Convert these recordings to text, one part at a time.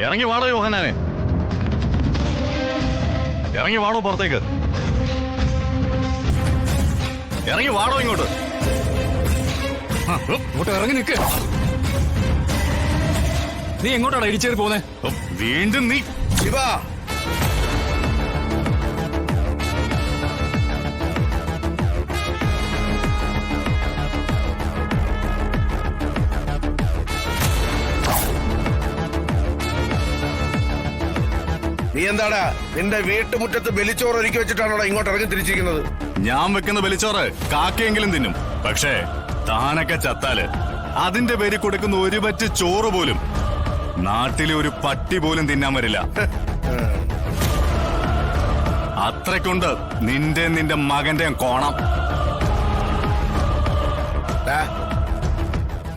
ഇറങ്ങി വാടോ യോഹന്നാനെ, ഇറങ്ങി വാടോ പുറത്തേക്ക്, ഇറങ്ങി വാടോ ഇങ്ങോട്ട്. ഇങ്ങോട്ട് ഇറങ്ങി നിൽക്ക്. നീ എങ്ങോട്ടാണ് ഇടിച്ചേറി പോന്നെ? വീണ്ടും നീ ശിവ, നീ എന്താടാ നിന്റെ വീട്ടുമുറ്റത്ത് ബലിച്ചോറ് ഒരുക്കി വെച്ചിട്ടാണോടാ ഇങ്ങോട്ട് ഇറങ്ങി തിരിച്ചിരിക്കുന്നത്? ഞാൻ വെക്കുന്ന ബലിച്ചോറ് കാക്കയെങ്കിലും തിന്നും. പക്ഷേ താനൊക്കെ ചത്താല് അതിന്റെ പേര് കൊടുക്കുന്ന ഒരു പറ്റ് ചോറ് പോലും നാട്ടിലെ ഒരു പട്ടി പോലും തിന്നാൻ വരില്ല. അത്രയ്ക്കുണ്ട് നിന്റെ മകന്റെ കോണം.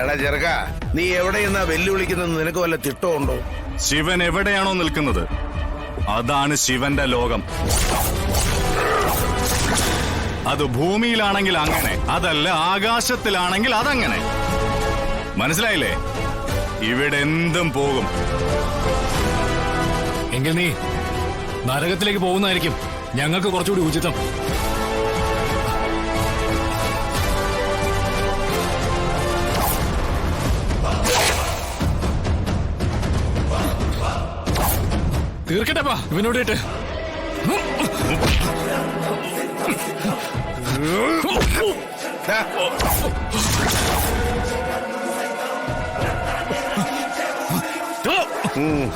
എടാ ചെറുക്ക, നീ എവിടെയെന്നാ വെല്ലുവിളിക്കുന്നത്? നിനക്ക് വല്ല തിട്ടമുണ്ടോ? ശിവൻ എവിടെയാണോ നിൽക്കുന്നത് അതാണ് ശിവന്റെ ലോകം. അത് ഭൂമിയിലാണെങ്കിൽ അങ്ങനെ, അതല്ല ആകാശത്തിലാണെങ്കിൽ അതങ്ങനെ. മനസ്സിലായില്ലേ? ഇവിടെ എന്തും പോകും. എങ്കിൽ നീ നരകത്തിലേക്ക് പോകുന്നതായിരിക്കും ഞങ്ങൾക്ക് കുറച്ചുകൂടി ഉചിതം. തീർക്കട്ടെപ്പാ ഇവനോട് ഇട്ട്.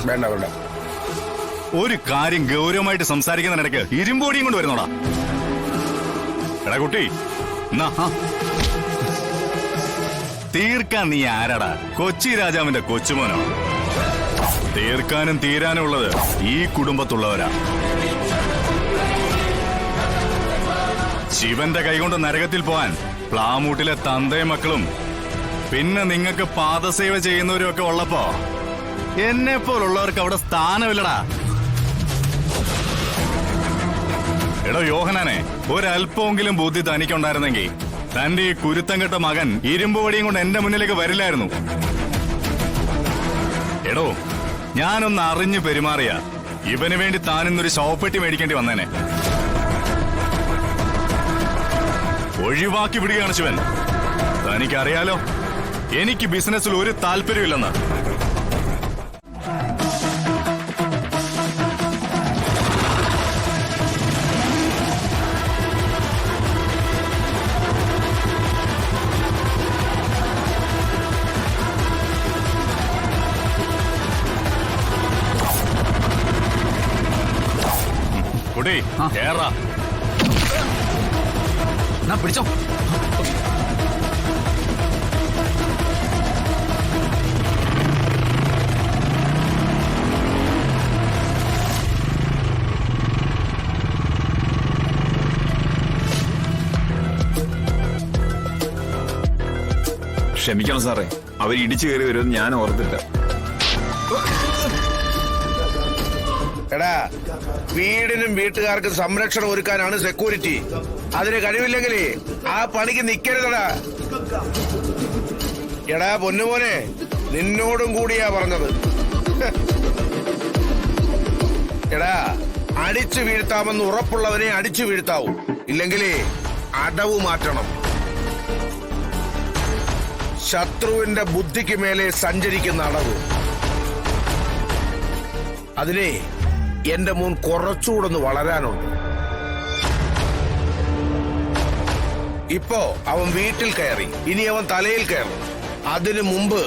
വേണ്ട വേണ്ട. ഒരു കാര്യം ഗൗരവമായിട്ട് സംസാരിക്കുന്നതിനിടയ്ക്ക് ഇരുമ്പോടിയും കൊണ്ട് വരുന്നോടാ. എടാ കുട്ടി, തീർക്കാൻ നീ ആരാടാ? കൊച്ചി രാജാവിന്റെ കൊച്ചുമോനോ? തീർക്കാനും തീരാനും ഉള്ളത് ഈ കുടുംബത്തുള്ളവരാ. ശിവന്റെ കൈകൊണ്ട് നരകത്തിൽ പോവാൻ പ്ലാമൂട്ടിലെ തന്തയും മക്കളും പിന്നെ നിങ്ങൾക്ക് പാദസേവ ചെയ്യുന്നവരും ഒക്കെ ഉള്ളപ്പോ എന്നെ പോലുള്ളവർക്ക് അവിടെ സ്ഥാനമില്ലടാ. എടോ യോഹനാനെ, ഒരല്പമെങ്കിലും ബുദ്ധി തനിക്കുണ്ടായിരുന്നെങ്കിൽ തന്റെ ഈ കുരുത്തം കെട്ട മകൻ ഇരുമ്പ് വടിയും കൊണ്ട് എന്റെ മുന്നിലേക്ക് വരില്ലായിരുന്നു. എടോ, ഞാനൊന്ന് അറിഞ്ഞു പെരുമാറിയ ഇവന് വേണ്ടി താനിന്നൊരു ശവപ്പെട്ടി മേടിക്കേണ്ടി വന്നേനെ. ഒഴിവാക്കി വിടുകയാണ് ശിവൻ. തനിക്കറിയാലോ എനിക്ക് ബിസിനസ്സിൽ ഒരു താല്പര്യമില്ലെന്ന്. കുട്ടി കേറാ. പിടിച്ചോ. ക്ഷമിക്കണം സാറേ, അവർ ഇടിച്ചു കയറി വരുമെന്ന് ഞാൻ ഓർത്തില്ല. എടാ, വീടിനും വീട്ടുകാർക്കും സംരക്ഷണം ഒരുക്കാനാണ് സെക്യൂരിറ്റി. അതിന് കഴിവില്ലെങ്കിൽ ആ പണിക്ക് നിൽക്കരുതടാ. എടാ പൊന്നുമോനെ, നിന്നോടും കൂടിയാ പറഞ്ഞത്. എടാ, അടിച്ചു വീഴ്ത്താമെന്ന് ഉറപ്പുള്ളവനെ അടിച്ചു വീഴ്ത്താവൂ, ഇല്ലെങ്കിൽ അടവ് മാറ്റണം. ശത്രുവിന്റെ ബുദ്ധിക്ക് മേലെ സഞ്ചരിക്കുന്ന അടവ്. അതിനെ എന്റെ മോൻ കുറച്ചുകൂടൊന്ന് വളരാനുണ്ട്. ഇപ്പോ അവൻ വീട്ടിൽ കയറി, ഇനി അവൻ തലയിൽ കയറും. അതിനു മുമ്പ്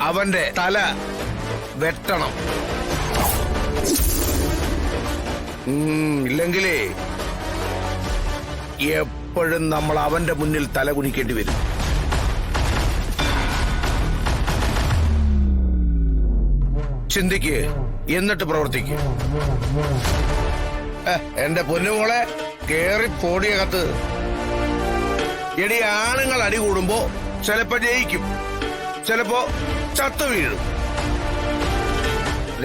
അവന്റെ തല വെട്ടണം. ഇല്ലെങ്കിലേ എപ്പോഴും നമ്മൾ അവന്റെ മുന്നിൽ തല കുനിക്കേണ്ടി വരും. ചിന്തിക്ക്, എന്നിട്ട് പ്രവർത്തിക്ക്. എന്റെ പൊന്നുമോളെ, കേറി പോടിയകത്ത്. എടി, ആണുങ്ങൾ അടി കൂടുമ്പോ ചിലപ്പോ ജയിക്കും, ചിലപ്പോ ചത്തു വീഴും.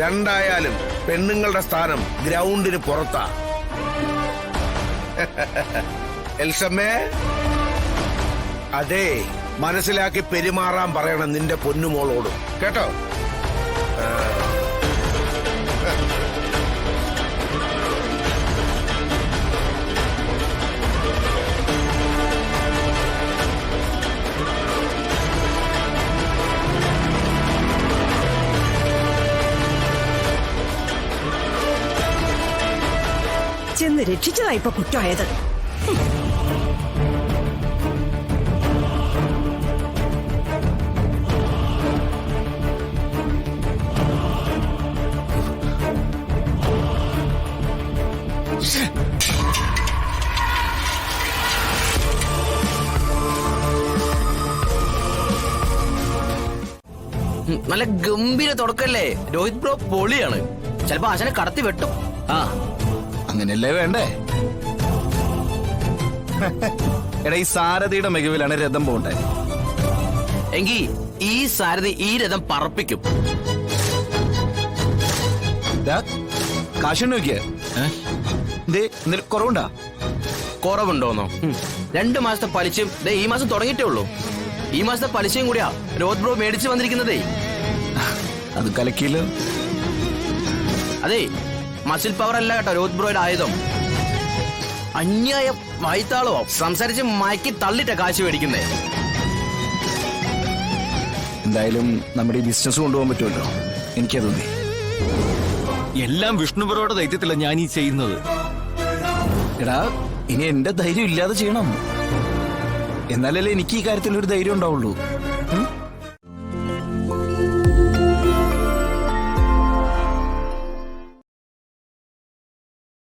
രണ്ടായാലും പെണ്ണുങ്ങളുടെ സ്ഥാനം ഗ്രൗണ്ടിന് പുറത്താ. എൽസമ്മേ, അതെ, മനസ്സിലാക്കി പെരുമാറാൻ പറയണം നിന്റെ പൊന്നുമോളോട്, കേട്ടോ? ചെന്ന് രക്ഷിച്ചതാ ഇപ്പൊ കുറ്റമായത്. നല്ല ഗംഭീര തുടക്കല്ലേ രോഹിത് ബ്രോ, പൊളിയാണ്. ചിലപ്പോ ആശാനെ കടത്തി വെട്ടും. ആ അങ്ങനെയല്ലേ വേണ്ടേ? എടാ ഈ സാരഥിയുടെ മികവിലാണ് രഥം പോണ്ടേ. എങ്കി ഈ സാരഥി ഈ രഥം പറപ്പിക്കും. കാശ് നോക്കിയേ എന്തെങ്കിലും കുറവുണ്ടാ? കുറവുണ്ടോന്നോ? 2 മാസത്തെ പലിശയും ദേ ഈ മാസം തുടങ്ങിയിട്ടേ ഉള്ളൂ. ഈ മാസത്തെ പലിശയും കൂടിയാ രോഹിത് ബ്രോ മേടിച്ചു വന്നിരിക്കുന്നതേ. അത് കലക്കിയില്ലോ. അതെ, മസിൽ പവർ അല്ല കേട്ടോ രോഹിത് ബ്രോയുടെ ആയുധം. അന്യായ വൈത്താളോ സംസാരിച്ച് മയക്കി തള്ളിട്ട കാശ് മേടിക്കുന്നേ. എന്തായാലും നമ്മുടെ ഈ ബിസിനസ് കൊണ്ടുപോകാൻ പറ്റുമല്ലോ, എനിക്കത് തോന്നി. എല്ലാം വിഷ്ണുപുരയുടെ ദൈത്യത്തില ഞാൻ ഈ ചെയ്യുന്നത്. എടാ ഇനി എന്റെ ധൈര്യം ഇല്ലാതെ ചെയ്യണം, എന്നാലല്ലേ എനിക്ക് ഈ കാര്യത്തിൽ ഒരു ധൈര്യം ഉണ്ടാവുള്ളൂ.